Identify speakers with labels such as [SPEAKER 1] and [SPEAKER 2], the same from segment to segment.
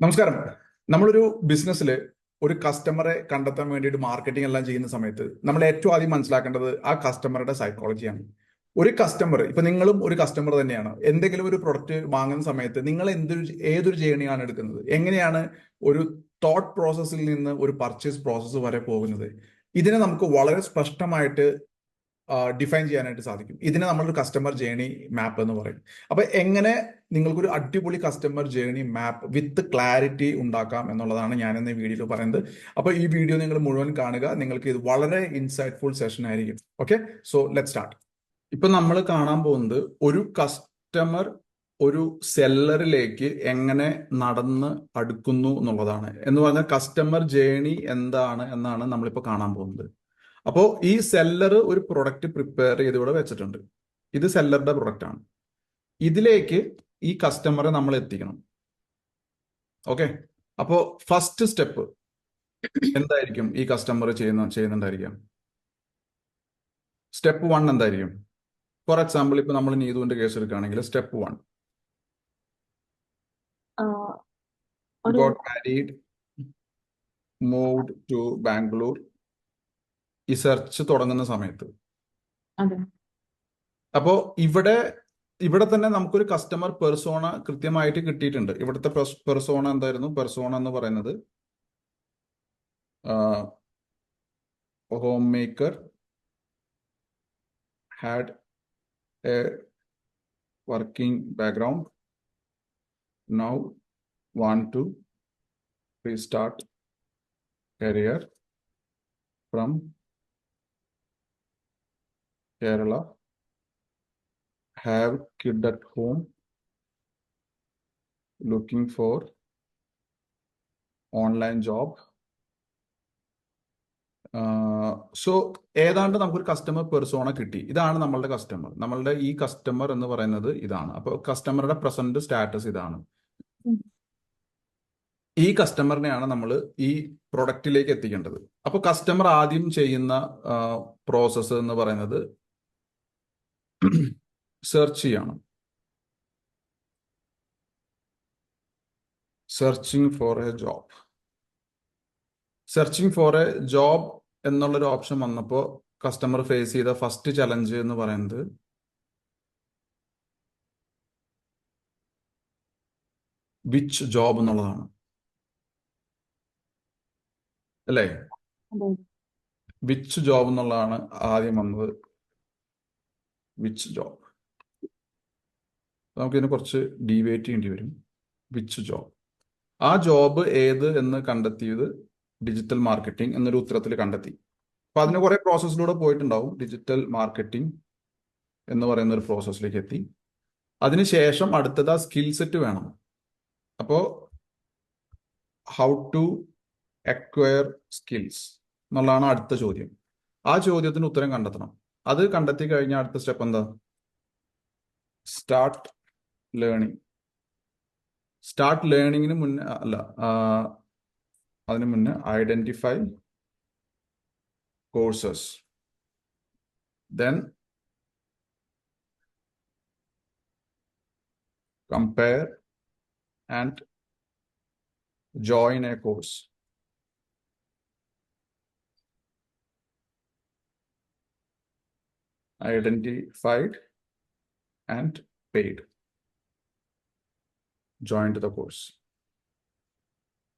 [SPEAKER 1] നമസ്കാരം. നമ്മളൊരു ബിസിനസ്സിൽ ഒരു കസ്റ്റമറെ കണ്ടെത്താൻ വേണ്ടിയിട്ട് മാർക്കറ്റിംഗ് എല്ലാം ചെയ്യുന്ന സമയത്ത് നമ്മൾ ഏറ്റവും ആദ്യം മനസ്സിലാക്കേണ്ടത് ആ കസ്റ്റമറുടെ സൈക്കോളജിയാണ്. ഒരു കസ്റ്റമർ, ഇപ്പൊ നിങ്ങളും ഒരു കസ്റ്റമർ തന്നെയാണ്. എന്തെങ്കിലും ഒരു പ്രൊഡക്റ്റ് വാങ്ങുന്ന സമയത്ത് നിങ്ങൾ ഏതൊരു ജേണിയാണ് എടുക്കുന്നത്, എങ്ങനെയാണ് ഒരു തോട്ട് പ്രോസസ്സിൽ നിന്ന് ഒരു പർച്ചേസ് പ്രോസസ്സ് വരെ പോകുന്നത്, ഇതിനെ നമുക്ക് വളരെ സ്പഷ്ടമായിട്ട് ഡിഫൈൻ ചെയ്യാനായിട്ട് സാധിക്കും. ഇതിനെ നമ്മളൊരു കസ്റ്റമർ ജേണി മാപ്പ് എന്ന് പറയും. അപ്പൊ എങ്ങനെ നിങ്ങൾക്കൊരു അടിപൊളി കസ്റ്റമർ ജേണി മാപ്പ് വിത്ത് ക്ലാരിറ്റി ഉണ്ടാക്കാം എന്നുള്ളതാണ് ഞാൻ ഇന്ന് ഈ വീഡിയോയിൽ പറയുന്നത്. അപ്പൊ ഈ വീഡിയോ നിങ്ങൾ മുഴുവൻ കാണുക, നിങ്ങൾക്ക് ഇത് വളരെ ഇൻസൈറ്റ്ഫുൾ സെഷൻ ആയിരിക്കും. Okay, so let start. ഇപ്പൊ നമ്മൾ കാണാൻ പോകുന്നത് ഒരു കസ്റ്റമർ ഒരു സെല്ലറിലേക്ക് എങ്ങനെ നടന്ന് അടുക്കുന്നു എന്നുള്ളതാണ്. എന്ന് പറഞ്ഞാൽ കസ്റ്റമർ ജേണി എന്താണ് എന്നാണ് നമ്മളിപ്പോൾ കാണാൻ പോകുന്നത്. അപ്പോൾ ഈ സെല്ലർ ഒരു പ്രൊഡക്റ്റ് പ്രിപ്പയർ ചെയ്ത് ഇവിടെ വെച്ചിട്ടുണ്ട്. ഇത് സെല്ലറുടെ പ്രൊഡക്റ്റ് ആണ്. ഇതിലേക്ക് ഈ കസ്റ്റമറെ നമ്മൾ എത്തിക്കണം. ഓക്കെ, അപ്പോൾ ഫസ്റ്റ് സ്റ്റെപ്പ് എന്തായിരിക്കും ഈ കസ്റ്റമർ ചെയ്യുന്നുണ്ടായിരിക്കാം? സ്റ്റെപ്പ് 1 എന്തായിരിക്കും? ഫോർ എക്സാമ്പിൾ, ഇപ്പൊ നമ്മൾ നീതുവിന്റെ കേസ് എടുക്കുകയാണെങ്കിൽ step 1, got married, moved to Bangalore. ഈ സെർച്ച് തുടങ്ങുന്ന സമയത്ത് അപ്പോ ഇവിടെ തന്നെ നമുക്കൊരു കസ്റ്റമർ പെർസോണ കൃത്യമായിട്ട് കിട്ടിയിട്ടുണ്ട്. ഇവിടുത്തെ പെർസോണ എന്തായിരുന്നു? പെർസോണ എന്ന് പറയുന്നത് home maker, had a working background, now want to restart career from Kerala, have kid at home, looking for online job. So ഏതാണ്ട് നമുക്കൊരു കസ്റ്റമർ പെർസോണ കിട്ടി. ഇതാണ് നമ്മളുടെ കസ്റ്റമർ. നമ്മളുടെ ഈ കസ്റ്റമർ എന്ന് പറയുന്നത് ഇതാണ്. അപ്പോൾ കസ്റ്റമറുടെ പ്രസന്റ് സ്റ്റാറ്റസ് ഇതാണ്. ഈ കസ്റ്റമറിനെയാണ് നമ്മൾ ഈ പ്രൊഡക്റ്റിലേക്ക് എത്തിക്കേണ്ടത്. അപ്പോൾ കസ്റ്റമർ ആദ്യം ചെയ്യുന്ന പ്രോസസ്സ് എന്ന് പറയുന്നത് സെർച്ച് ചെയ്യണം. Searching for A job. Searching for A job എന്നുള്ളൊരു ഓപ്ഷൻ വന്നപ്പോൾ കസ്റ്റമർ ഫേസ് ചെയ്ത ഫസ്റ്റ് ചലഞ്ച് എന്ന് പറയുന്നത് വിച്ച് ജോബ് എന്നുള്ളതാണ്, അല്ലേ? വിച്ച് ജോബ് എന്നുള്ളതാണ് ആദ്യം വന്നത്. വിച്ച് ജോബ് നമുക്കിതിനെ കുറച്ച് ഡീവേറ്റ് ചെയ്യേണ്ടി വരും. വിച്ച് ജോബ്, ആ ജോബ് ഏത് എന്ന് കണ്ടെത്തിയത് ഡിജിറ്റൽ മാർക്കറ്റിംഗ് എന്നൊരു ഉത്തരത്തിൽ കണ്ടെത്തി. അപ്പൊ അതിന് കുറെ പ്രോസസ്സിലൂടെ പോയിട്ടുണ്ടാവും. ഡിജിറ്റൽ മാർക്കറ്റിംഗ് എന്ന് പറയുന്ന ഒരു പ്രോസസ്സിലേക്ക് എത്തി. അതിനുശേഷം അടുത്തത് ആ സ്കിൽ സെറ്റ് വേണം. അപ്പോ ഹൗ ടു അക്വയർ സ്കിൽസ് എന്നുള്ളതാണ് അടുത്ത ചോദ്യം. ആ ചോദ്യത്തിന് ഉത്തരം കണ്ടെത്തണം. അത് കണ്ടെത്തി കഴിഞ്ഞാൽ അടുത്ത സ്റ്റെപ്പ് എന്താ? Start learning. സ്റ്റാർട്ട് ലേണിങ്ങിന് മുന്നേ അല്ല, അതിന് മുന്നേ identify courses, then compare and join A course. Identified and paid. Join to the course.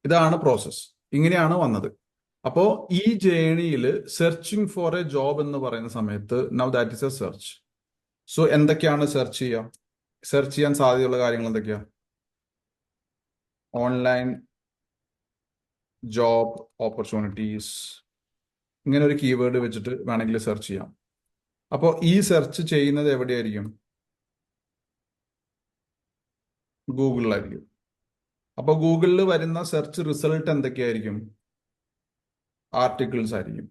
[SPEAKER 1] ഇതാണ് പ്രോസസ്. ഇങ്ങനെയാണ് വന്നത്. അപ്പോ ഈ ജേണിയിൽ സെർച്ചിങ് ഫോർ എ ജോബ് എന്ന് പറയുന്ന സമയത്ത് now that is A search. So എന്തൊക്കെയാണ് സെർച്ച് ചെയ്യുക? സെർച്ച് ചെയ്യാൻ സാധ്യതയുള്ള കാര്യങ്ങൾ എന്തൊക്കെയാ? ഓൺലൈൻ ജോബ് ഓപ്പർച്യൂണിറ്റീസ്, ഇങ്ങനെ ഒരു കീവേഡ് വെച്ചിട്ട് വേണമെങ്കിൽ സെർച്ച് ചെയ്യാം. അപ്പോൾ ഈ സെർച്ച് ചെയ്യുന്നത് എവിടെയായിരിക്കും? ഗൂഗിളിലായിരിക്കും. അപ്പോൾ ഗൂഗിളിൽ വരുന്ന സെർച്ച് റിസൾട്ട് എന്തൊക്കെയായിരിക്കും? ആർട്ടിക്കിൾസ് ആയിരിക്കും.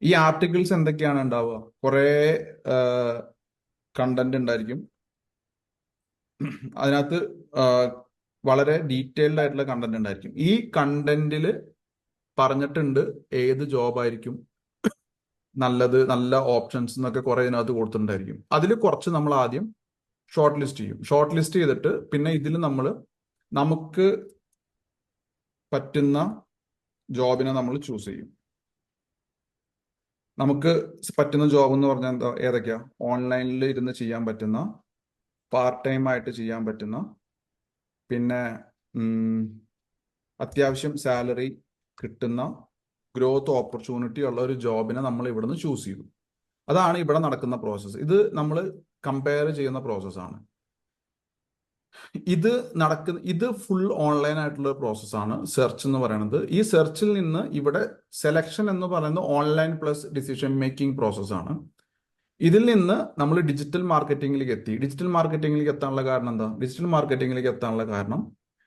[SPEAKER 1] ഈ ആർട്ടിക്കിൾസ് എന്തൊക്കെയാണ് ഉണ്ടാവുക? കുറേ കണ്ടന്റ് ഉണ്ടായിരിക്കും. അതിനകത്ത് വളരെ ഡീറ്റെയിൽഡ് ആയിട്ടുള്ള കണ്ടന്റ് ഉണ്ടായിരിക്കും. ഈ കണ്ടന്റിൽ പറഞ്ഞിട്ടുണ്ട് ഏത് ജോബായിരിക്കും നല്ലത്, നല്ല ഓപ്ഷൻസ് എന്നൊക്കെ കുറെ ഇതിനകത്ത് കൊടുത്തിട്ടുണ്ടായിരിക്കും. അതിൽ കുറച്ച് നമ്മൾ ആദ്യം ഷോർട്ട് ലിസ്റ്റ് ചെയ്യും. ഷോർട്ട് ലിസ്റ്റ് ചെയ്തിട്ട് പിന്നെ ഇതിൽ നമുക്ക് പറ്റുന്ന ജോബിനെ നമ്മൾ ചൂസ് ചെയ്യും. നമുക്ക് പറ്റുന്ന ജോബ് എന്ന് പറഞ്ഞാൽ എന്താ, ഏതൊക്കെയാ? ഓൺലൈനിൽ ഇരുന്ന് ചെയ്യാൻ പറ്റുന്ന, പാർട്ട് ടൈം ആയിട്ട് ചെയ്യാൻ പറ്റുന്ന, പിന്നെ അത്യാവശ്യം സാലറി കിട്ടുന്ന, ഗ്രോത്ത് ഓപ്പർച്യൂണിറ്റി ഉള്ള ഒരു ജോബിനെ നമ്മൾ ഇവിടുന്ന് ചൂസ് ചെയ്തു. അതാണ് ഇവിടെ നടക്കുന്ന പ്രോസസ്സ്. ഇത് നമ്മൾ കമ്പയർ ചെയ്യുന്ന പ്രോസസ്സാണ്. ഇത് ഫുൾ ഓൺലൈൻ ആയിട്ടുള്ള പ്രോസസ്സാണ് സെർച്ച് എന്ന് പറയുന്നത്. ഈ സെർച്ചിൽ നിന്ന് ഇവിടെ സെലക്ഷൻ എന്ന് പറയുന്നത് ഓൺലൈൻ പ്ലസ് ഡിസിഷൻ മേക്കിംഗ് പ്രോസസ്സാണ്. ഇതിൽ നിന്ന് നമ്മൾ ഡിജിറ്റൽ മാർക്കറ്റിംഗിലേക്ക് എത്തി. ഡിജിറ്റൽ മാർക്കറ്റിംഗിലേക്ക് എത്താനുള്ള കാരണം എന്താ? ഡിജിറ്റൽ മാർക്കറ്റിംഗിലേക്ക് എത്താനുള്ള കാരണം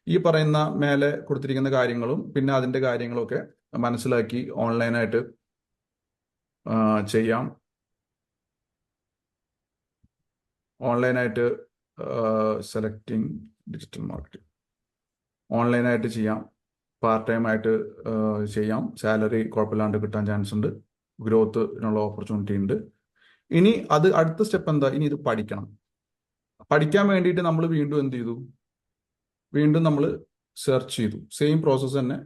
[SPEAKER 1] ഈ പറയുന്ന മേലെ കൊടുത്തിരിക്കുന്ന കാര്യങ്ങളും പിന്നെ അതിന്റെ കാര്യങ്ങളും ഒക്കെ മനസ്സിലാക്കി ഓൺലൈനായിട്ട് ചെയ്യാം. ഓൺലൈനായിട്ട് സെലക്ടിങ് ഡിജിറ്റൽ മാർക്കറ്റിംഗ് ഓൺലൈനായിട്ട് ചെയ്യാം, പാർട്ട് ടൈം ആയിട്ട് ചെയ്യാം, സാലറി കുഴപ്പമില്ലാണ്ട് കിട്ടാൻ ചാൻസ് ഉണ്ട്, ഗ്രോത്തിനുള്ള ഓപ്പർച്യൂണിറ്റി ഉണ്ട്. ഇനി അടുത്ത സ്റ്റെപ്പ് എന്താ? ഇനി ഇത് പഠിക്കണം. പഠിക്കാൻ വേണ്ടിയിട്ട് നമ്മൾ വീണ്ടും എന്ത് ചെയ്തു? വീണ്ടും നമ്മൾ സെർച്ച് ചെയ്തു. സെയിം പ്രോസസ്സ് തന്നെ.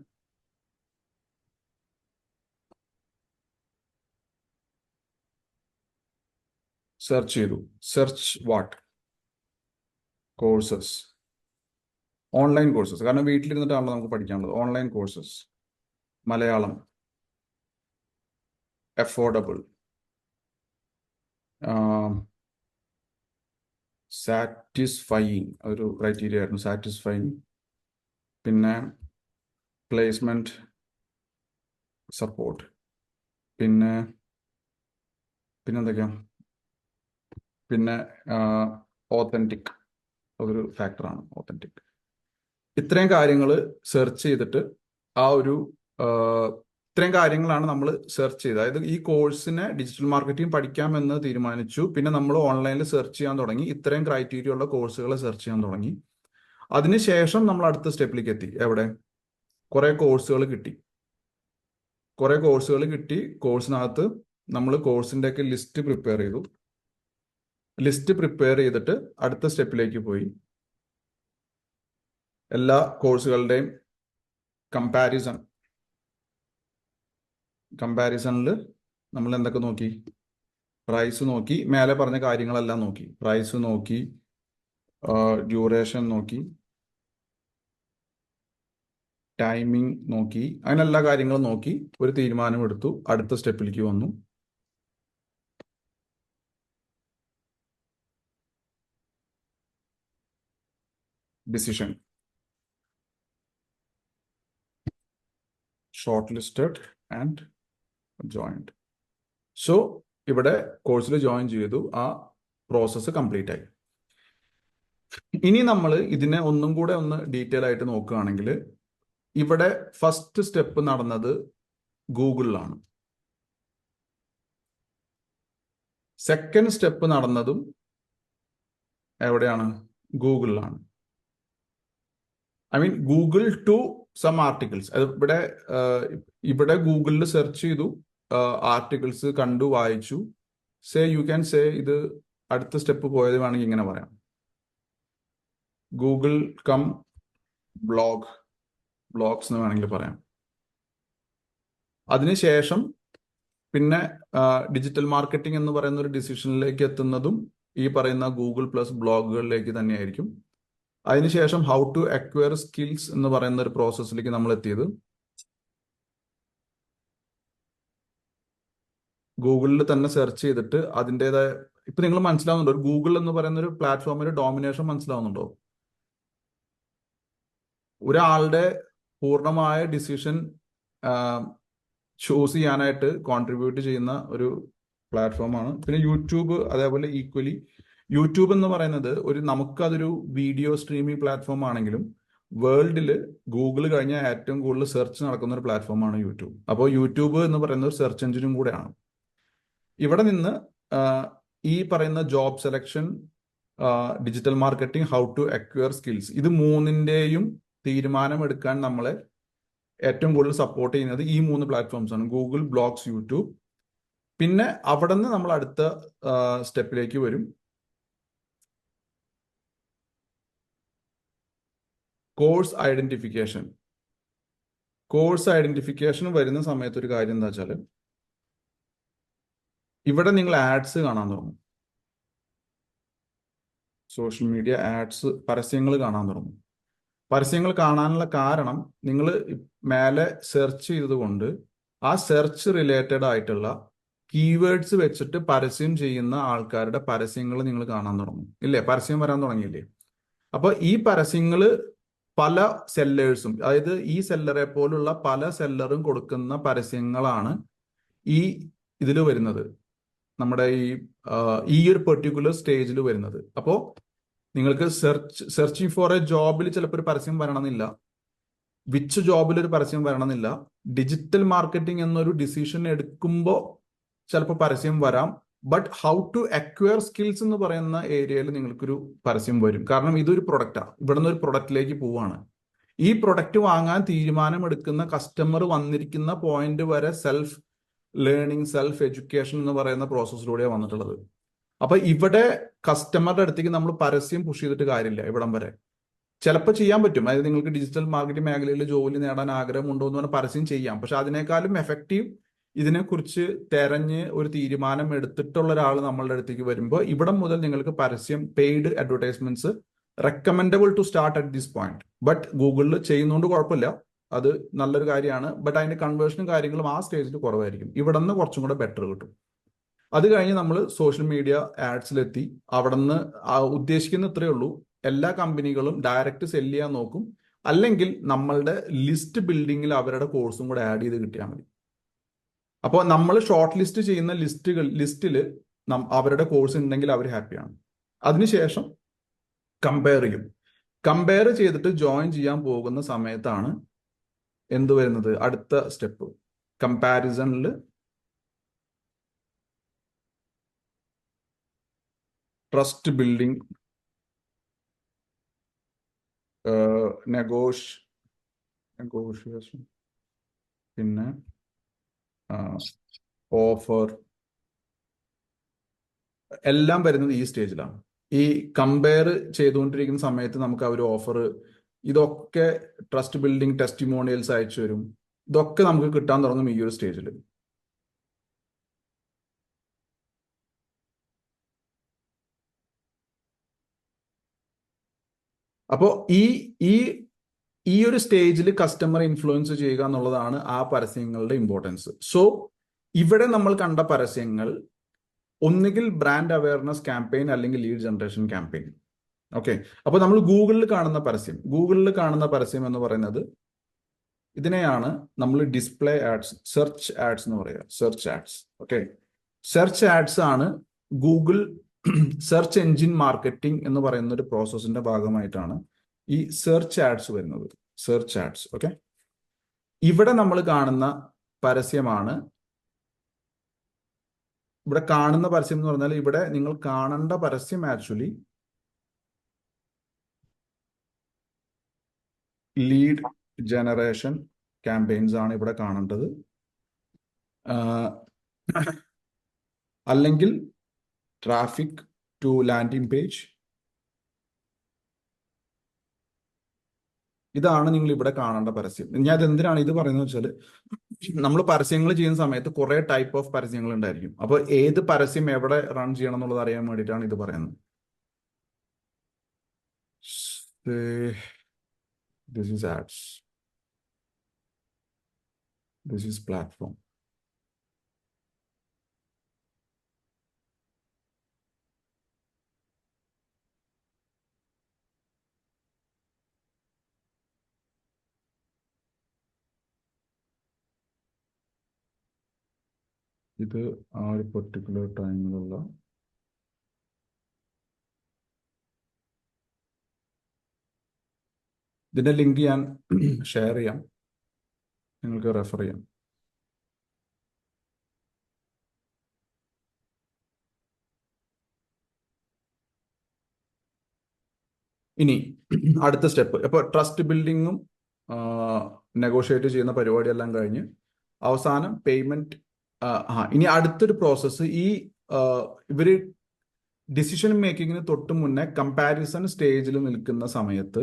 [SPEAKER 1] സെർച്ച് ചെയ്തു. Search what? Courses, online courses. കാരണം വീട്ടിലിരുന്നിട്ടാണല്ലോ നമുക്ക് പഠിക്കാനുള്ളത്. Online courses, Malayalam, affordable, satisfying ഒരു ക്രൈറ്റീരിയ ആയിരുന്നു, സാറ്റിസ്ഫൈയിങ്. പിന്നെ പ്ലേസ്മെന്റ് സപ്പോർട്ട്, പിന്നെ എന്തൊക്കെയാ, പിന്നെ ഓത്തന്റിക് ഒരു ഫാക്ടറാണ്, ഓത്തന്റിക്. ഇത്രയും കാര്യങ്ങൾ സെർച്ച് ചെയ്തിട്ട് ഇത്രയും കാര്യങ്ങളാണ് നമ്മൾ സെർച്ച് ചെയ്തത്. അതായത് ഈ കോഴ്സിനെ ഡിജിറ്റൽ മാർക്കറ്റിംഗ് പഠിക്കാമെന്ന് തീരുമാനിച്ചു. പിന്നെ നമ്മൾ ഓൺലൈനിൽ സെർച്ച് ചെയ്യാൻ തുടങ്ങി. ഇത്രയും ക്രൈറ്റീരിയ ഉള്ള കോഴ്സുകൾ സെർച്ച് ചെയ്യാൻ തുടങ്ങി. അതിനുശേഷം നമ്മൾ അടുത്ത സ്റ്റെപ്പിലേക്ക് എത്തി. എവിടെ? കുറെ കോഴ്സുകൾ കിട്ടി. കോഴ്സിനകത്ത് നമ്മൾ കോഴ്സിന്റെ ഒക്കെ ലിസ്റ്റ് പ്രിപ്പയർ ചെയ്തു. ലിസ്റ്റ് പ്രിപ്പയർ ചെയ്തിട്ട് അടുത്ത സ്റ്റെപ്പിലേക്ക് പോയി. എല്ലാ കോഴ്സുകളുടെയും കമ്പാരിസണിൽ നമ്മൾ എന്തൊക്കെ നോക്കി? പ്രൈസ് നോക്കി, മേലെ പറഞ്ഞ കാര്യങ്ങളെല്ലാം നോക്കി. പ്രൈസ് നോക്കി, ഡ്യൂറേഷൻ നോക്കി, ടൈമിംഗ് നോക്കി, അങ്ങനെ എല്ലാ കാര്യങ്ങളും നോക്കി ഒരു തീരുമാനം എടുത്തു. അടുത്ത സ്റ്റെപ്പിലേക്ക് വന്നു. Decision, short listed and joined. So ഇവിടെ കോഴ്സിൽ ജോയിൻ ചെയ്തു. ആ പ്രോസസ്സ് കംപ്ലീറ്റ് ആയി. ഇനി നമ്മൾ ഇതിനെ ഒന്നും കൂടെ ഒന്ന് ഡീറ്റെയിൽ ആയിട്ട് നോക്കുകയാണെങ്കിൽ ഇവിടെ ഫസ്റ്റ് സ്റ്റെപ്പ് നടന്നത് ഗൂഗിളിലാണ്. സെക്കൻഡ് സ്റ്റെപ്പ് നടന്നതും എവിടെയാണ്? ഗൂഗിളിലാണ്. I mean Google to some articles. ഇവിടെ ഗൂഗിളിൽ സെർച്ച് ചെയ്തു, ആർട്ടിക്കിൾസ് കണ്ടു, വായിച്ചു. യു ക്യാൻ സേ ഇത് അടുത്ത സ്റ്റെപ്പ് പോയത് വേണമെങ്കിൽ ഇങ്ങനെ പറയാം, ഗൂഗിൾ കം ബ്ലോഗ്സ് എന്ന് വേണമെങ്കിൽ പറയാം. അതിനുശേഷം പിന്നെ ഡിജിറ്റൽ മാർക്കറ്റിംഗ് എന്ന് പറയുന്ന ഒരു ഡിസിഷനിലേക്ക് എത്തുന്നതും ഈ പറയുന്ന ഗൂഗിൾ പ്ലസ് ബ്ലോഗുകളിലേക്ക് തന്നെയായിരിക്കും. അതിനുശേഷം ഹൗ ടു അക്വയർ സ്കിൽസ് എന്ന് പറയുന്ന ഒരു പ്രോസസ്സിലേക്ക് നമ്മൾ എത്തിയത്. ഗൂഗിളിൽ തന്നെ സെർച്ച് ചെയ്തിട്ട് അതിൻ്റെതായ, ഇപ്പൊ നിങ്ങൾ മനസ്സിലാവുന്നുണ്ടോ? ഒരു ഗൂഗിൾ എന്ന് പറയുന്ന ഒരു പ്ലാറ്റ്ഫോമിന്റെ ഡോമിനേഷൻ മനസ്സിലാവുന്നുണ്ടോ? ഒരാളുടെ പൂർണ്ണമായ ഡിസിഷൻ ചൂസ് ചെയ്യാനായിട്ട് കോൺട്രിബ്യൂട്ട് ചെയ്യുന്ന ഒരു പ്ലാറ്റ്ഫോമാണ്. പിന്നെ യൂട്യൂബ് അതേപോലെ ഈക്വലി. യൂട്യൂബ് എന്ന് പറയുന്നത് നമുക്കതൊരു വീഡിയോ സ്ട്രീമിംഗ് പ്ലാറ്റ്ഫോം ആണെങ്കിലും വേൾഡിൽ ഗൂഗിൾ കഴിഞ്ഞാൽ ഏറ്റവും കൂടുതൽ സെർച്ച് നടക്കുന്ന ഒരു പ്ലാറ്റ്ഫോമാണ് യൂട്യൂബ്. അപ്പോൾ യൂട്യൂബ് എന്ന് പറയുന്ന ഒരു സെർച്ച് എഞ്ചിനും കൂടെയാണ്. ഇവിടെ നിന്ന് ഈ പറയുന്ന job selection, digital marketing, how to acquire skills, ഇത് മൂന്നിന്റെയും തീരുമാനമെടുക്കാൻ നമ്മളെ ഏറ്റവും കൂടുതൽ സപ്പോർട്ട് ചെയ്യുന്നത് ഈ 3 പ്ലാറ്റ്ഫോംസ് ആണ്: ഗൂഗിൾ, ബ്ലോഗ്സ്, യൂട്യൂബ്. പിന്നെ അവിടെ നിന്ന് നമ്മൾ അടുത്ത സ്റ്റെപ്പിലേക്ക് വരും. Course identification. കോഴ്സ് ഐഡന്റിഫിക്കേഷൻ വരുന്ന സമയത്ത് ഒരു കാര്യം എന്താ വെച്ചാൽ, ഇവിടെ നിങ്ങൾ ആഡ്സ് കാണാൻ തുടങ്ങും. സോഷ്യൽ മീഡിയ ആഡ്സ്, പരസ്യങ്ങൾ കാണാൻ തുടങ്ങും. പരസ്യങ്ങൾ കാണാനുള്ള കാരണം, നിങ്ങൾ മേലെ സെർച്ച് ചെയ്തതുകൊണ്ട് ആ സെർച്ച് റിലേറ്റഡ് ആയിട്ടുള്ള കീവേഡ്സ് വെച്ചിട്ട് പരസ്യം ചെയ്യുന്ന ആൾക്കാരുടെ പരസ്യങ്ങൾ നിങ്ങൾ കാണാൻ തുടങ്ങും. ഇല്ലേ? പരസ്യം വരാൻ തുടങ്ങിയില്ലേ? അപ്പൊ ഈ പരസ്യങ്ങൾ പല സെല്ലേഴ്സും, അതായത് ഈ സെല്ലറെ പോലുള്ള പല സെല്ലറും കൊടുക്കുന്ന പരസ്യങ്ങളാണ് ഈ ഇതിൽ വരുന്നത്, നമ്മുടെ ഈ ഒരു പെർട്ടിക്കുലർ സ്റ്റേജിൽ വരുന്നത്. അപ്പോൾ നിങ്ങൾക്ക് സെർച്ചിങ് ഫോർ എ ജോബിൽ ചിലപ്പോൾ ഒരു പരസ്യം വരണമെന്നില്ല, വിച്ച് ജോബിൽ ഒരു പരസ്യം വരണമെന്നില്ല, ഡിജിറ്റൽ മാർക്കറ്റിംഗ് എന്നൊരു ഡിസിഷൻ എടുക്കുമ്പോൾ ചിലപ്പോൾ പരസ്യം വരാം. But how to acquire skills എന്ന് പറയുന്ന ഏരിയയിൽ നിങ്ങൾക്കൊരു പരസ്യം വരും. കാരണം ഇതൊരു പ്രൊഡക്റ്റാണ്, ഇവിടെ നിന്ന് ഒരു പ്രൊഡക്റ്റിലേക്ക് പോവാണ്. ഈ പ്രൊഡക്റ്റ് വാങ്ങാൻ തീരുമാനമെടുക്കുന്ന കസ്റ്റമർ വന്നിരിക്കുന്ന പോയിന്റ് വരെ സെൽഫ് ലേണിംഗ്, സെൽഫ് എഡ്യൂക്കേഷൻ എന്ന് പറയുന്ന പ്രോസസ്സിലൂടെയാണ് വന്നിട്ടുള്ളത്. അപ്പൊ ഇവിടെ കസ്റ്റമറുടെ അടുത്തേക്ക് നമ്മൾ പരസ്യം പുഷ് ചെയ്തിട്ട് കാര്യമില്ല. ഇവിടം വരെ ചിലപ്പോൾ ചെയ്യാൻ പറ്റും, അതായത് നിങ്ങൾക്ക് ഡിജിറ്റൽ മാർക്കറ്റിംഗ് മേഖലയിൽ ജോലി നേടാൻ ആഗ്രഹമുണ്ടോ എന്ന് പറഞ്ഞാൽ പരസ്യം ചെയ്യാം. പക്ഷെ അതിനേക്കാളും എഫക്റ്റീവ് ഇതിനെക്കുറിച്ച് തെരഞ്ഞ് ഒരു തീരുമാനം എടുത്തിട്ടുള്ള ഒരാൾ നമ്മളുടെ അടുത്തേക്ക് വരുമ്പോൾ ഇവിടെ മുതൽ നിങ്ങൾക്ക് പരസ്യം, paid advertisements recommendable to start at this point. But ഗൂഗിളിൽ ചെയ്യുന്നതുകൊണ്ട് കുഴപ്പമില്ല, അത് നല്ലൊരു കാര്യമാണ്. ബട്ട് അതിന്റെ കൺവേർഷനും കാര്യങ്ങളും ആ സ്റ്റേജിൽ കുറവായിരിക്കും. ഇവിടെ നിന്ന് കുറച്ചും കൂടെ ബെറ്റർ കിട്ടും. അത് കഴിഞ്ഞ് നമ്മൾ സോഷ്യൽ മീഡിയ ആഡ്സിലെത്തി. അവിടെ നിന്ന് ഉദ്ദേശിക്കുന്ന ഇത്രയേ ഉള്ളൂ, എല്ലാ കമ്പനികളും ഡയറക്റ്റ് സെല് ചെയ്യാൻ നോക്കും, അല്ലെങ്കിൽ നമ്മളുടെ ലിസ്റ്റ് ബിൽഡിങ്ങിൽ അവരുടെ കോഴ്സും കൂടെ ആഡ് ചെയ്ത് കിട്ടിയാൽ മതി. അപ്പോൾ നമ്മൾ ഷോർട്ട് ലിസ്റ്റ് ചെയ്യുന്ന ലിസ്റ്റിൽ അവരുടെ കോഴ്സ് ഉണ്ടെങ്കിൽ അവർ ഹാപ്പിയാണ്. അതിനുശേഷം കമ്പയർ ചെയ്യും. കമ്പയർ ചെയ്തിട്ട് ജോയിൻ ചെയ്യാൻ പോകുന്ന സമയത്താണ് എന്ത് വരുന്നത്? അടുത്ത സ്റ്റെപ്പ് കമ്പാരിസണിൽ ട്രസ്റ്റ് ബിൽഡിംഗ്, നെഗോഷിയേഷൻ, പിന്നെ ഓഫർ, എല്ലാം വരുന്നത് ഈ സ്റ്റേജിലാണ്. ഈ കമ്പയർ ചെയ്തുകൊണ്ടിരിക്കുന്ന സമയത്ത് നമുക്ക് അവർ ഓഫർ, ഇതൊക്കെ ട്രസ്റ്റ് ബിൽഡിംഗ്, ടെസ്റ്റിമോണിയൽസ് അയച്ചു വരും. ഇതൊക്കെ നമുക്ക് കിട്ടാൻ തുടങ്ങും ഈ ഒരു സ്റ്റേജിൽ. അപ്പോൾ ഈ ഒരു സ്റ്റേജിൽ കസ്റ്റമർ ഇൻഫ്ലുവൻസ് ചെയ്യുക എന്നുള്ളതാണ് ആ പരസ്യങ്ങളുടെ ഇമ്പോർട്ടൻസ്. സോ ഇവിടെ നമ്മൾ കണ്ട പരസ്യങ്ങൾ ഒന്നുകിൽ ബ്രാൻഡ് അവയർനെസ് ക്യാമ്പയിൻ, അല്ലെങ്കിൽ ലീഡ് ജനറേഷൻ ക്യാമ്പയിൻ. ഓക്കെ, അപ്പോൾ നമ്മൾ ഗൂഗിളിൽ കാണുന്ന പരസ്യം എന്ന് പറയുന്നത് ഇതിനെയാണ് നമ്മൾ ഡിസ്പ്ലേ ആഡ്സ്, സെർച്ച് ആഡ്സ് എന്ന് പറയുക. Search ads. Okay, search ads ആണ് ഗൂഗിൾ സെർച്ച് എഞ്ചിൻ മാർക്കറ്റിംഗ് എന്ന് പറയുന്ന ഒരു പ്രോസസ്സിന്റെ ഭാഗമായിട്ടാണ് ഈ സെർച്ച് ആഡ്സ് വരുന്നത്. Search ads. ഓക്കെ, ഇവിടെ നമ്മൾ കാണുന്ന പരസ്യമാണ്, ഇവിടെ കാണുന്ന പരസ്യം എന്ന് പറഞ്ഞാൽ ഇവിടെ നിങ്ങൾ കാണേണ്ട പരസ്യം ആക്ച്വലി ലീഡ് ജനറേഷൻ ക്യാമ്പയിൻസ് ആണ് ഇവിടെ കാണേണ്ടത്, അല്ലെങ്കിൽ ട്രാഫിക് ടു ലാൻഡിംഗ് പേജ്. ഇതാണ് നിങ്ങൾ ഇവിടെ കാണേണ്ട പരസ്യം. ഞാൻ എന്തിനാണ് ഇത് പറയുന്നത് വെച്ചാൽ, നമ്മൾ പരസ്യങ്ങൾ ചെയ്യുന്ന സമയത്ത് കുറെ ടൈപ്പ് ഓഫ് പരസ്യങ്ങൾ ഉണ്ടായിരിക്കും. അപ്പോൾ ഏത് പരസ്യം എവിടെ റൺ ചെയ്യണം എന്നുള്ളത് അറിയാൻ വേണ്ടിയിട്ടാണ് ഇത് പറയുന്നത്. This is ads. This is platform. ഇത് ആ ഒരു പെർട്ടിക്കുലർ ടൈമിലുള്ള ഇതിന്റെ ലിങ്ക് ഞാൻ ഷെയർ ചെയ്യാം, നിങ്ങൾക്ക് റെഫർ ചെയ്യാം. ഇനി അടുത്ത സ്റ്റെപ്പ്, ഇപ്പോൾ ട്രസ്റ്റ് ബിൽഡിങ്ങും നെഗോഷിയേറ്റ് ചെയ്യുന്ന പരിപാടിയെല്ലാം കഴിഞ്ഞ് അവസാനം പേയ്മെന്റ്. ഇനി അടുത്തൊരു പ്രോസസ്സ്, ഇവര് ഡിസിഷൻ മേക്കിങ്ങിന് തൊട്ട് മുന്നേ കമ്പാരിസൺ സ്റ്റേജിൽ നിൽക്കുന്ന സമയത്ത്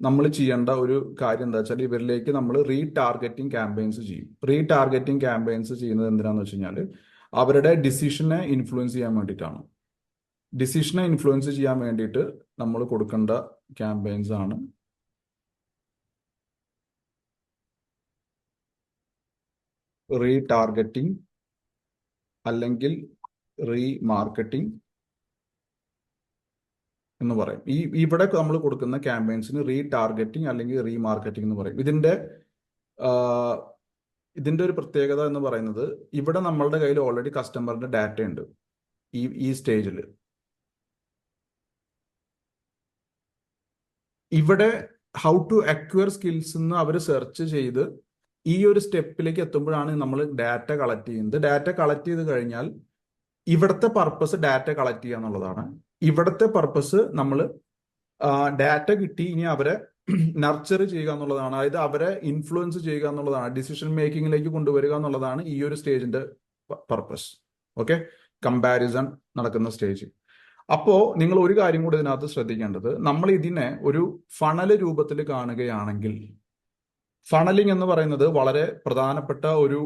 [SPEAKER 1] നമ്മൾ ചെയ്യേണ്ട ഒരു കാര്യം എന്താ വെച്ചാൽ ഇവരിലേക്ക് നമ്മൾ റീടാർഗറ്റിംഗ് ക്യാമ്പയിൻസ് ചെയ്യും. റീടാർഗറ്റിംഗ് ക്യാമ്പയിൻസ് ചെയ്യുന്നത് എന്തിനാന്ന് വെച്ച് കഴിഞ്ഞാൽ അവരുടെ ഡിസിഷനെ ഇൻഫ്ലുവൻസ് ചെയ്യാൻ വേണ്ടിയിട്ടാണ്. ഡിസിഷനെ ഇൻഫ്ലുവൻസ് ചെയ്യാൻ വേണ്ടിയിട്ട് നമ്മൾ കൊടുക്കേണ്ട ക്യാമ്പയിൻസ് ആണ് റീടാർഗറ്റിംഗ് അല്ലെങ്കിൽ റീമാർക്കറ്റിംഗ് എന്ന് പറയും. ഇവിടെ നമ്മൾ കൊടുക്കുന്ന ക്യാമ്പയിൻസിന് റീടാർഗറ്റിംഗ് അല്ലെങ്കിൽ റീമാർക്കറ്റിംഗ് എന്ന് പറയും. ഇതിന്റെ ഒരു പ്രത്യേകത എന്ന് പറയുന്നത് ഇവിടെ നമ്മളുടെ കയ്യിൽ ഓൾറെഡി കസ്റ്റമറിന്റെ ഡാറ്റ ഉണ്ട്. ഈ സ്റ്റേജിൽ ഇവിടെ ഹൗ ടു അക്വയർ സ്കിൽസ് എന്ന് അവർ സെർച്ച് ചെയ്ത് ഈ ഒരു സ്റ്റെപ്പിലേക്ക് എത്തുമ്പോഴാണ് നമ്മൾ ഡാറ്റ കളക്ട് ചെയ്യുന്നത്. ഡാറ്റ കളക്ട് ചെയ്ത് കഴിഞ്ഞാൽ ഇവിടുത്തെ പർപ്പസ് ഡാറ്റ കളക്ട് ചെയ്യുക എന്നുള്ളതാണ്. ഇവിടുത്തെ പർപ്പസ് നമ്മൾ ഡാറ്റ കിട്ടി ഇനി അവരെ നർച്ചർ ചെയ്യുക എന്നുള്ളതാണ്. അതായത് അവരെ ഇൻഫ്ലുവൻസ് ചെയ്യുക എന്നുള്ളതാണ്, ഡിസിഷൻ മേക്കിങ്ങിലേക്ക് കൊണ്ടുവരിക എന്നുള്ളതാണ് ഈ ഒരു സ്റ്റേജിന്റെ പർപ്പസ്. ഓക്കെ, കമ്പാരിസൺ നടക്കുന്ന സ്റ്റേജ്. അപ്പോ നിങ്ങൾ ഒരു കാര്യം കൂടി ഇതിനകത്ത് ശ്രദ്ധിക്കേണ്ടത്, നമ്മൾ ഇതിനെ ഒരു ഫണൽ രൂപത്തിൽ കാണുകയാണെങ്കിൽ, ഫണലിംഗ് എന്ന് പറയുന്നത് വളരെ പ്രധാനപ്പെട്ട ഒരു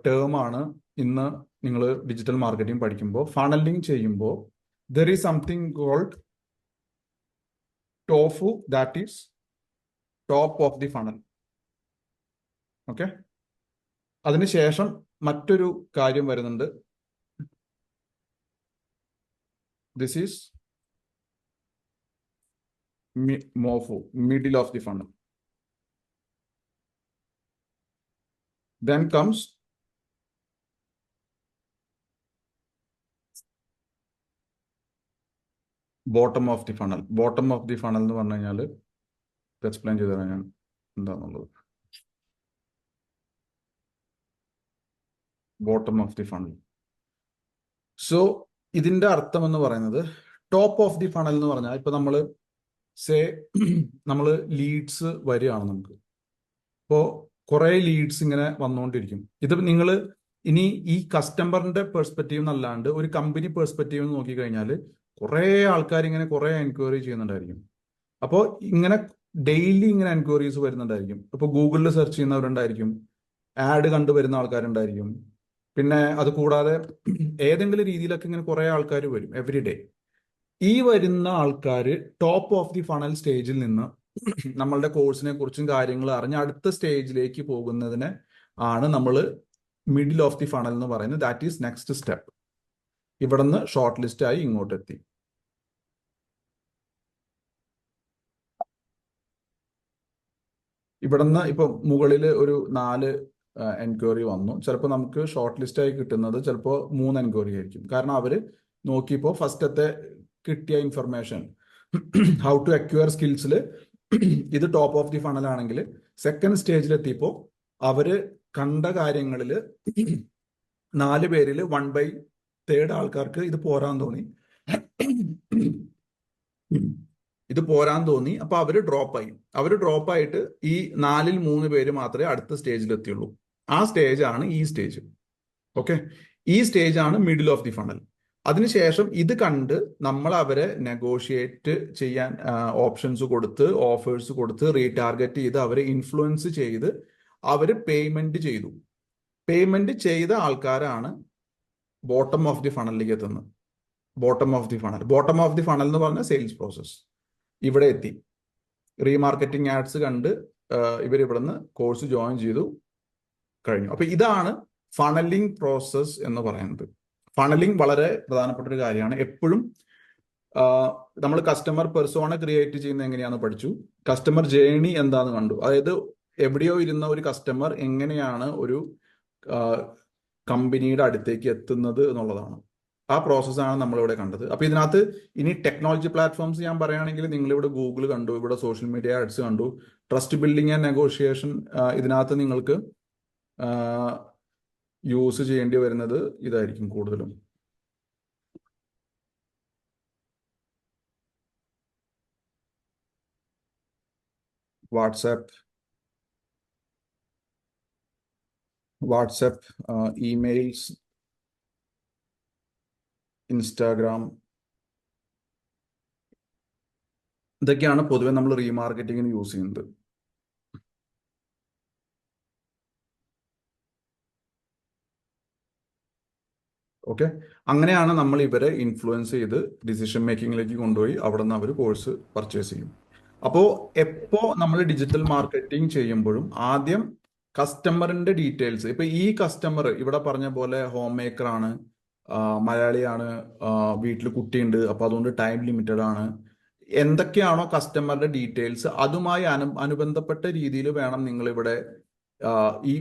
[SPEAKER 1] ടേമാണ്. ഇന്ന് നിങ്ങൾ ഡിജിറ്റൽ മാർക്കറ്റിംഗ് പഠിക്കുമ്പോൾ ഫണലിംഗ് ചെയ്യുമ്പോൾ there is something called TOFU, that is top of the funnel. Okay, അതിനുശേഷം മറ്റൊരു കാര്യം വരുന്നുണ്ട്. This is MOFU, middle of the funnel. Then comes bottom of the funnel. Bottom of the funnel എന്ന് പറഞ്ഞു കഴിഞ്ഞാൽ explain ചെയ്തു തരാം ഞാൻ എന്താണെന്നുള്ളത്. Bottom of the funnel. So ഇതിന്റെ അർത്ഥം എന്ന് പറയുന്നത്, ടോപ്പ് ഓഫ് ദി ഫണൽ എന്ന് പറഞ്ഞാൽ ഇപ്പൊ നമ്മൾ ലീഡ്സ് വരികയാണ് നമുക്ക്. ഇപ്പോൾ കുറെ ലീഡ്സ് ഇങ്ങനെ വന്നുകൊണ്ടിരിക്കും. ഇത് നിങ്ങൾ ഇനി ഈ കസ്റ്റമറിന്റെ പെർസ്പെക്റ്റീവ് എന്നല്ലാണ്ട് ഒരു കമ്പനി പെർസ്പെക്റ്റീവ് നോക്കിക്കഴിഞ്ഞാൽ കുറെ ആൾക്കാർ ഇങ്ങനെ കുറെ എൻക്വയറി ചെയ്യുന്നുണ്ടായിരിക്കും. അപ്പോൾ ഇങ്ങനെ ഡെയിലി ഇങ്ങനെ എൻക്വയറീസ് വരുന്നുണ്ടായിരിക്കും. ഇപ്പോൾ ഗൂഗിളിൽ സെർച്ച് ചെയ്യുന്നവരുണ്ടായിരിക്കും, ആഡ് കണ്ടുവരുന്ന ആൾക്കാരുണ്ടായിരിക്കും, പിന്നെ അത് കൂടാതെ ഏതെങ്കിലും രീതിയിലൊക്കെ ഇങ്ങനെ കുറെ ആൾക്കാർ വരും എവറി ഡേ. ഈ വരുന്ന ആൾക്കാർ ടോപ്പ് ഓഫ് ദി ഫണൽ സ്റ്റേജിൽ നിന്ന് നമ്മളുടെ കോഴ്സിനെ കുറിച്ചും കാര്യങ്ങൾ അറിഞ്ഞ് അടുത്ത സ്റ്റേജിലേക്ക് പോകുന്നതിനെ ആണ് നമ്മൾ മിഡിൽ ഓഫ് ദി ഫണൽ എന്ന് പറയുന്നത്. That is next step. ഇവിടുന്ന് ഷോർട്ട് ലിസ്റ്റ് ആയി ഇങ്ങോട്ട് എത്തി. ഇവിടുന്ന് ഇപ്പൊ മുകളിൽ ഒരു 4 എൻക്വയറി വന്നു. ചിലപ്പോൾ നമുക്ക് ഷോർട്ട് ലിസ്റ്റ് ആയി കിട്ടുന്നത് ചിലപ്പോൾ 3 എൻക്വയറി ആയിരിക്കും. കാരണം അവര് നോക്കിയപ്പോൾ ഫസ്റ്റത്തെ കിട്ടിയ ഇൻഫർമേഷൻ ഹൗ ടു അക്വയർ സ്കിൽസിൽ ഇത് ടോപ്പ് ഓഫ് ദി ഫണൽ ആണെങ്കിൽ, സെക്കൻഡ് സ്റ്റേജിൽ എത്തിയപ്പോൾ അവര് കണ്ട കാര്യങ്ങളിൽ 4 പേരിൽ 1/3 ആൾക്കാർക്ക് ഇത് പോരാൻ തോന്നി. അപ്പൊ അവര് ഡ്രോപ്പ് ആയിട്ട് ഈ 4-ൽ 3 പേര് മാത്രമേ അടുത്ത സ്റ്റേജിൽ എത്തിയുള്ളൂ. ആ സ്റ്റേജ് ആണ് ഈ സ്റ്റേജ്. ഓക്കെ, ഈ സ്റ്റേജ് ആണ് മിഡിൽ ഓഫ് ദി ഫണൽ. അതിനുശേഷം ഇത് കണ്ട് നമ്മൾ അവരെ നെഗോഷിയേറ്റ് ചെയ്യാൻ ഓപ്ഷൻസ് കൊടുത്ത്, ഓഫേഴ്സ് കൊടുത്ത്, റീടാർഗറ്റ് ചെയ്ത് അവരെ ഇൻഫ്ലുവൻസ് ചെയ്ത് അവര് പേയ്മെന്റ് ചെയ്ത ആൾക്കാരാണ് ബോട്ടം ഓഫ് ദി ഫണലിലേക്ക് എത്തുന്നത്. ബോട്ടം ഓഫ് ദി ഫണൽ എന്ന് പറഞ്ഞ സെയിൽസ് പ്രോസസ് ഇവിടെ എത്തി. റീമാർക്കറ്റിംഗ് ആഡ്സ് കണ്ട് ഇവർ ഇവിടുന്ന് കോഴ്സ് ജോയിൻ ചെയ്തു കഴിഞ്ഞു. അപ്പൊ ഇതാണ് ഫണലിംഗ് പ്രോസസ് എന്ന് പറയുന്നത്. ഫണലിംഗ് വളരെ പ്രധാനപ്പെട്ട ഒരു കാര്യമാണ്. എപ്പോഴും നമ്മൾ കസ്റ്റമർ പെർസോണ ക്രിയേറ്റ് ചെയ്യുന്നത് എങ്ങനെയാണെന്ന് പഠിച്ചു, കസ്റ്റമർ ജേണി എന്താന്ന് കണ്ടു. അതായത് എവിടെയോ ഇരുന്ന ഒരു കസ്റ്റമർ എങ്ങനെയാണ് ഒരു കമ്പനിയുടെ അടുത്തേക്ക് എത്തുന്നത് എന്നുള്ളതാണ്. ആ പ്രോസസ്സാണ് നമ്മളിവിടെ കണ്ടത്. അപ്പൊ ഇതിനകത്ത് ഇനി ടെക്നോളജി പ്ലാറ്റ്ഫോംസ് ഞാൻ പറയുകയാണെങ്കിൽ നിങ്ങളിവിടെ ഗൂഗിൾ കണ്ടു, ഇവിടെ സോഷ്യൽ മീഡിയ ആഡ്സ് കണ്ടു. ട്രസ്റ്റ് ബിൽഡിംഗ് ആൻഡ് നെഗോഷിയേഷൻ ഇതിനകത്ത് നിങ്ങൾക്ക് യൂസ് ചെയ്യേണ്ടി വരുന്നത് ഇതായിരിക്കും കൂടുതലും. വാട്സാപ്പ്, ഇമെയിൽസ്, ഇൻസ്റ്റാഗ്രാം, ഇതൊക്കെയാണ് പൊതുവെ നമ്മൾ റീമാർക്കറ്റിങ്ങിന് യൂസ് ചെയ്യുന്നത്. ഓക്കെ, അങ്ങനെയാണ് നമ്മൾ ഇവരെ ഇൻഫ്ലുവൻസ് ചെയ്ത് ഡിസിഷൻ മേക്കിങ്ങിലേക്ക് കൊണ്ടുപോയി അവിടെ നിന്ന് അവർ കോഴ്സ് പർച്ചേസ് ചെയ്യും. അപ്പോൾ എപ്പോ നമ്മൾ ഡിജിറ്റൽ മാർക്കറ്റിംഗ് ചെയ്യുമ്പോഴും ആദ്യം കസ്റ്റമറിന്റെ ഡീറ്റെയിൽസ്, ഇപ്പൊ ഈ കസ്റ്റമർ ഇവിടെ പറഞ്ഞ പോലെ ഹോം മേക്കർ ആണ്, മലയാളിയാണ്, വീട്ടിൽ കുട്ടിയുണ്ട്, അപ്പൊ അതുകൊണ്ട് ടൈം ലിമിറ്റഡ് ആണ്, എന്തൊക്കെയാണോ കസ്റ്റമറുടെ ഡീറ്റെയിൽസ് അതുമായി അനുബന്ധപ്പെട്ട രീതിയിൽ വേണം നിങ്ങൾ ഇവിടെ ഈ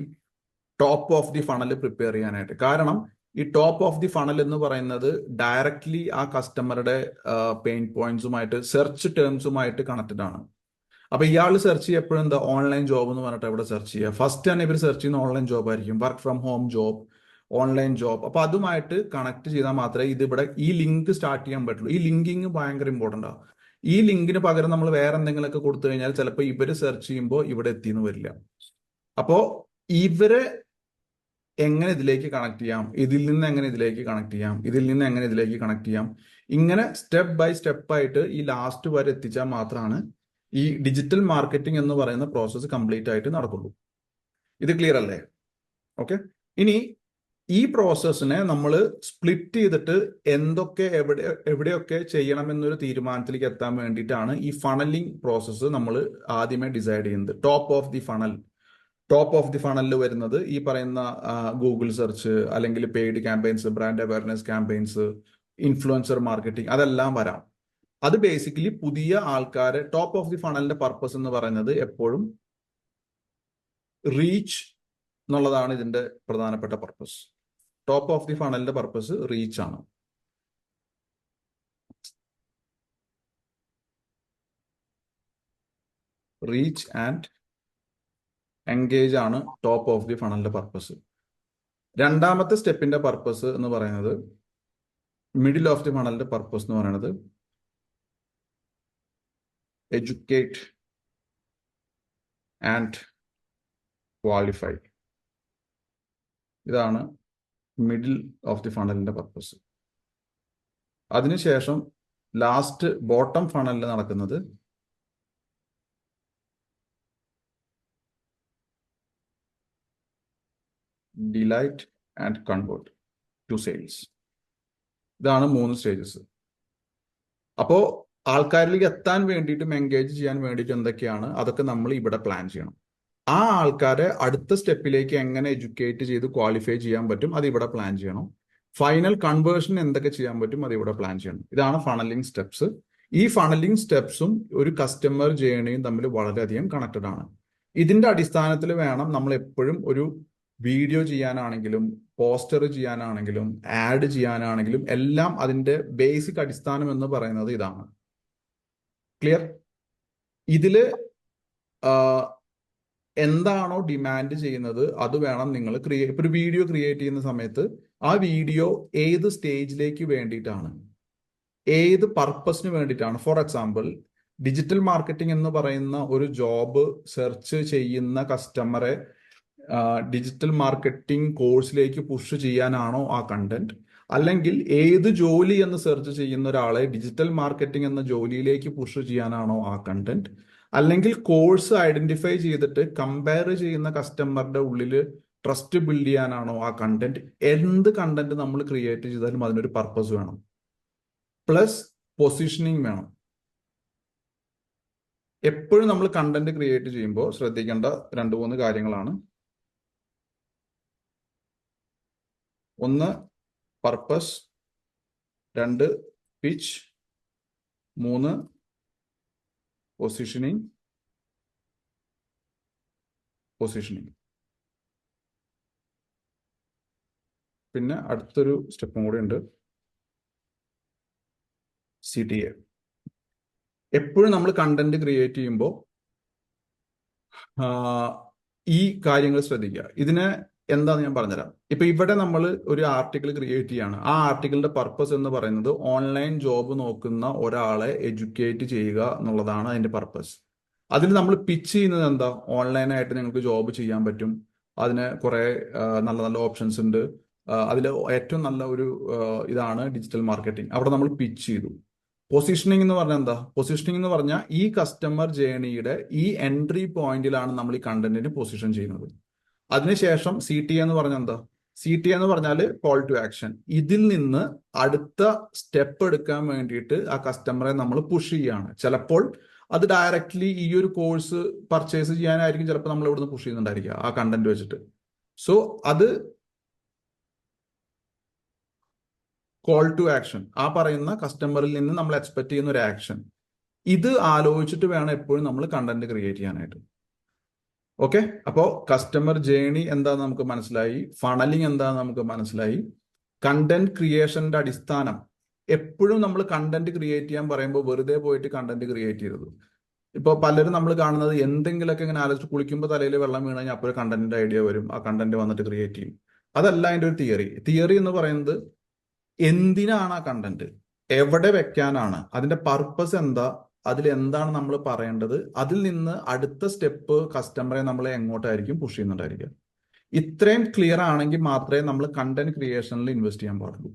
[SPEAKER 1] top of the funnel prepare ചെയ്യാനായിട്ട്. കാരണം ഈ ടോപ്പ് ഓഫ് ദി ഫണൽ എന്ന് പറയുന്നത് ഡയറക്ട്ലി ആ കസ്റ്റമറുടെ പെയിൻ പോയിന്റ്സുമായിട്ട്, സെർച്ച് ടേംസുമായിട്ട് കണക്റ്റഡ് ആണ്. അപ്പൊ ഇയാൾ സെർച്ച് ചെയ്യപ്പോഴും എന്താ ഓൺലൈൻ ജോബ് എന്ന് പറഞ്ഞിട്ട് ഇവിടെ സെർച്ച് ചെയ്യുക. ഫസ്റ്റ് തന്നെ ഇവർ സെർച്ച് ചെയ്യുന്ന ഓൺലൈൻ ജോബ് ആയിരിക്കും, work from home job, online job. അപ്പൊ അതുമായിട്ട് കണക്ട് ചെയ്താൽ മാത്രമേ ഇത് ഇവിടെ ഈ ലിങ്ക് സ്റ്റാർട്ട് ചെയ്യാൻ പറ്റുള്ളൂ. ഈ ലിങ്കിങ് ഭയങ്കര ഇമ്പോർട്ടൻ്റ് ആണ്. ഈ ലിങ്കിന് പകരം നമ്മൾ വേറെ എന്തെങ്കിലുമൊക്കെ കൊടുത്തു കഴിഞ്ഞാൽ ചിലപ്പോൾ ഇവര് സെർച്ച് ചെയ്യുമ്പോൾ ഇവിടെ എത്തിയെന്ന് വരില്ല. അപ്പോ ഇവരെ എങ്ങനെ ഇതിലേക്ക് കണക്ട് ചെയ്യാം, ഇതിൽ നിന്ന് എങ്ങനെ ഇതിലേക്ക് കണക്ട് ചെയ്യാം, ഇതിൽ നിന്ന് എങ്ങനെ ഇതിലേക്ക് കണക്ട് ചെയ്യാം, ഇങ്ങനെ സ്റ്റെപ്പ് ബൈ സ്റ്റെപ്പ് ആയിട്ട് ഈ ലാസ്റ്റ് വരെ എത്തിച്ചാൽ മാത്രമാണ് ഈ ഡിജിറ്റൽ മാർക്കറ്റിംഗ് എന്ന് പറയുന്ന പ്രോസസ്സ് കംപ്ലീറ്റ് ആയിട്ട് നടക്കുള്ളൂ. ഇത് ക്ലിയർ അല്ലേ? ഓക്കെ, ഇനി ഈ പ്രോസസ്സിനെ നമ്മൾ സ്പ്ലിറ്റ് ചെയ്തിട്ട് എന്തൊക്കെ എവിടെയൊക്കെ ചെയ്യണമെന്നൊരു തീരുമാനത്തിലേക്ക് എത്താൻ വേണ്ടിയിട്ടാണ് ഈ ഫണലിംഗ് പ്രോസസ്സ് നമ്മൾ ആദ്യമേ ഡിസൈഡ് ചെയ്യുന്നത്. ടോപ്പ് ഓഫ് ദി ഫണലിൽ വരുന്നത് ഈ പറയുന്ന ഗൂഗിൾ സെർച്ച്, അല്ലെങ്കിൽ paid campaigns, brand awareness campaigns, influencer marketing, അതെല്ലാം വരാം. അത് ബേസിക്കലി പുതിയ ആൾക്കാരെ, ടോപ്പ് ഓഫ് ദി ഫണലിന്റെ പർപ്പസ് എന്ന് പറയുന്നത് എപ്പോഴും റീച്ച് എന്നുള്ളതാണ് ഇതിന്റെ പ്രധാനപ്പെട്ട പർപ്പസ്. ടോപ്പ് ഓഫ് ദി ഫണലിന്റെ പർപ്പസ് റീച്ച് ആണ്. റീച്ച് ആൻഡ് എൻഗേജ് ആണ് ടോപ്പ് ഓഫ് ദി ഫണലിന്റെ പർപ്പസ്. രണ്ടാമത്തെ സ്റ്റെപ്പിന്റെ പർപ്പസ് എന്ന് പറയുന്നത്, മിഡിൽ ഓഫ് ദി ഫണലിന്റെ പർപ്പസ് എന്ന് പറയുന്നത് എഡ്യൂക്കേറ്റ് ആൻഡ് ക്വാളിഫൈ. ഇതാണ് മിഡിൽ ഓഫ് ദി ഫണലിന്റെ പർപ്പസ്. അതിനുശേഷം ലാസ്റ്റ് ബോട്ടം ഫണലിൽ നടക്കുന്നത് delight and convert to sales. ഇതാണ് 3 സ്റ്റേജസ്. അപ്പോ ആൾക്കാരിലേക്ക് എത്താൻ വേണ്ടിയിട്ടും എൻഗേജ് ചെയ്യാൻ വേണ്ടിയിട്ടും എന്തൊക്കെയാണ്, അതൊക്കെ നമ്മൾ ഇവിടെ പ്ലാൻ ചെയ്യണം. ആ ആൾക്കാരെ അടുത്ത സ്റ്റെപ്പിലേക്ക് എങ്ങനെ എഡ്യൂക്കേറ്റ് ചെയ്ത് ക്വാളിഫൈ ചെയ്യാൻ പറ്റും, അത് ഇവിടെ പ്ലാൻ ചെയ്യണം. ഫൈനൽ കൺവേർഷൻ എന്തൊക്കെ ചെയ്യാൻ പറ്റും, അത് ഇവിടെ പ്ലാൻ ചെയ്യണം. ഇതാണ് ഫണലിംഗ് സ്റ്റെപ്സ്. ഈ ഫണലിംഗ് സ്റ്റെപ്സും ഒരു കസ്റ്റമർ ജേണിയും തമ്മിൽ വളരെയധികം കണക്റ്റഡ് ആണ്. ഇതിന്റെ അടിസ്ഥാനത്തിൽ വേണം നമ്മൾ എപ്പോഴും ഒരു വീഡിയോ ചെയ്യാനാണെങ്കിലും, പോസ്റ്റർ ചെയ്യാനാണെങ്കിലും, ആഡ് ചെയ്യാനാണെങ്കിലും എല്ലാം അതിന്റെ ബേസിക് അടിസ്ഥാനം എന്ന് പറയുന്നത് ഇതാണ്. ക്ലിയർ? ഇതില് എന്താണോ ഡിമാൻഡ് ചെയ്യുന്നത് അത് വേണം നിങ്ങൾ ഒരു വീഡിയോ ക്രിയേറ്റ് ചെയ്യുന്ന സമയത്ത് ആ വീഡിയോ ഏത് സ്റ്റേജിലേക്ക് വേണ്ടിയിട്ടാണ്, ഏത് പർപ്പസിന് വേണ്ടിയിട്ടാണ്. ഫോർ എക്സാമ്പിൾ, ഡിജിറ്റൽ മാർക്കറ്റിംഗ് എന്ന് പറയുന്ന ഒരു ജോബ് സെർച്ച് ചെയ്യുന്ന കസ്റ്റമറെ ഡിജിറ്റൽ മാർക്കറ്റിംഗ് കോഴ്സിലേക്ക് പുഷ് ചെയ്യാനാണോ ആ കണ്ടന്റ്, അല്ലെങ്കിൽ ഏത് ജോലി എന്ന് സെർച്ച് ചെയ്യുന്ന ഒരാളെ ഡിജിറ്റൽ മാർക്കറ്റിംഗ് എന്ന ജോലിയിലേക്ക് പുഷ് ചെയ്യാനാണോ ആ കണ്ടന്റ്, അല്ലെങ്കിൽ കോഴ്സ് ഐഡന്റിഫൈ ചെയ്തിട്ട് കമ്പയർ ചെയ്യുന്ന കസ്റ്റമറുടെ ഉള്ളിൽ ട്രസ്റ്റ് ബിൽഡ് ചെയ്യാനാണോ ആ കണ്ടന്റ്. എന്ത് കണ്ടന്റ് നമ്മൾ ക്രിയേറ്റ് ചെയ്താലും അതിനൊരു പർപ്പസ് വേണം, പ്ലസ് പൊസിഷനിങ് വേണം. എപ്പോഴും നമ്മൾ കണ്ടന്റ് ക്രിയേറ്റ് ചെയ്യുമ്പോൾ ശ്രദ്ധിക്കേണ്ട 2-3 കാര്യങ്ങളാണ്. ഒന്ന് പർപ്പസ്, 2 പിച്ച്, 3 പൊസിഷനിങ്. പിന്നെ അടുത്തൊരു സ്റ്റെപ്പും കൂടി ഉണ്ട്, CTA. എപ്പോഴും നമ്മൾ കണ്ടന്റ് ക്രിയേറ്റ് ചെയ്യുമ്പോൾ ഈ കാര്യങ്ങൾ ശ്രദ്ധിക്കുക. ഇതിനെ എന്താന്ന് ഞാൻ പറഞ്ഞുതരാം. ഇപ്പൊ ഇവിടെ നമ്മൾ ഒരു ആർട്ടിക്കിൾ ക്രിയേറ്റ് ചെയ്യാണ്. ആ ആർട്ടിക്കിളിന്റെ പർപ്പസ് എന്ന് പറയുന്നത് ഓൺലൈൻ ജോബ് നോക്കുന്ന ഒരാളെ എഡ്യൂക്കേറ്റ് ചെയ്യുക എന്നുള്ളതാണ് അതിന്റെ പർപ്പസ്. അതിൽ നമ്മൾ പിച്ച് ചെയ്യുന്നത് എന്താ, ഓൺലൈനായിട്ട് നിങ്ങൾക്ക് ജോബ് ചെയ്യാൻ പറ്റും, അതിന് കുറെ നല്ല നല്ല ഓപ്ഷൻസ് ഉണ്ട്, അതിൽ ഏറ്റവും നല്ല ഒരു ഇതാണ് ഡിജിറ്റൽ മാർക്കറ്റിംഗ്. അവിടെ നമ്മൾ പിച്ച് ചെയ്തു. പൊസിഷനിങ് എന്ന് പറഞ്ഞാൽ എന്താ? പൊസിഷനിങ് എന്ന് പറഞ്ഞാൽ ഈ കസ്റ്റമർ ജേണിയുടെ ഈ എൻട്രി പോയിന്റിലാണ് നമ്മൾ ഈ കണ്ടന്റിന് പൊസിഷൻ ചെയ്യുന്നത്. അതിനുശേഷം CTA എന്ന് പറഞ്ഞാൽ എന്താ? CTA എന്ന് പറഞ്ഞാൽ കോൾ ടു ആക്ഷൻ. ഇതിൽ നിന്ന് അടുത്ത സ്റ്റെപ്പ് എടുക്കാൻ വേണ്ടിയിട്ട് ആ കസ്റ്റമറെ നമ്മൾ പുഷ് ചെയ്യാണ്. ചിലപ്പോൾ അത് ഡയറക്റ്റ്ലി ഈ ഒരു കോഴ്സ് പർച്ചേസ് ചെയ്യാനായിരിക്കും ചിലപ്പോൾ നമ്മൾ ഇവിടുന്ന് പുഷ് ചെയ്യുന്നുണ്ടായിരിക്കുക ആ കണ്ടന്റ് വെച്ചിട്ട്. സോ അത് കോൾ ടു ആക്ഷൻ, ആ പറയുന്ന കസ്റ്റമറിൽ നിന്ന് നമ്മൾ എക്സ്പെക്ട് ചെയ്യുന്ന ഒരു ആക്ഷൻ. ഇത് ആലോചിച്ചിട്ട് വേണം എപ്പോഴും നമ്മൾ കണ്ടന്റ് ക്രിയേറ്റ് ചെയ്യാനായിട്ട്. ഓക്കെ, അപ്പോൾ കസ്റ്റമർ ജേണി എന്താന്ന് നമുക്ക് മനസ്സിലായി, ഫണലിംഗ് എന്താന്ന് നമുക്ക് മനസ്സിലായി. കണ്ടന്റ് ക്രിയേഷന്റെ അടിസ്ഥാനം, എപ്പോഴും നമ്മൾ കണ്ടന്റ് ക്രിയേറ്റ് ചെയ്യാൻ പറയുമ്പോൾ വെറുതെ പോയിട്ട് കണ്ടന്റ് ക്രിയേറ്റ് ചെയ്തത്. ഇപ്പോൾ പലരും നമ്മൾ കാണുന്നത് എന്തെങ്കിലുമൊക്കെ ഇങ്ങനെ ആലോചിച്ച് കുളിക്കുമ്പോൾ തലയിൽ വെള്ളം വീണ് കഴിഞ്ഞാൽ അപ്പോൾ കണ്ടന്റിന്റെ ഐഡിയ വരും, ആ കണ്ടന്റ് വന്നിട്ട് ക്രിയേറ്റ് ചെയ്യും. അതല്ല അതിന്റെ ഒരു തിയറി. തിയറി എന്ന് പറയുന്നത് എന്തിനാണ് ആ കണ്ടന്റ്, എവിടെ വെക്കാനാണ്, അതിന്റെ പർപ്പസ് എന്താ, അതിൽ എന്താണ് നമ്മൾ പറയേണ്ടത്, അതിൽ നിന്ന് അടുത്ത സ്റ്റെപ്പ് കസ്റ്റമറെ നമ്മളെ എങ്ങോട്ടായിരിക്കും പുഷ് ചെയ്യുന്നുണ്ടായിരിക്കുക. ഇത്രയും ക്ലിയർ ആണെങ്കിൽ മാത്രമേ നമ്മൾ കണ്ടന്റ് ക്രിയേഷനിൽ ഇൻവെസ്റ്റ് ചെയ്യാൻ പാടുള്ളൂ.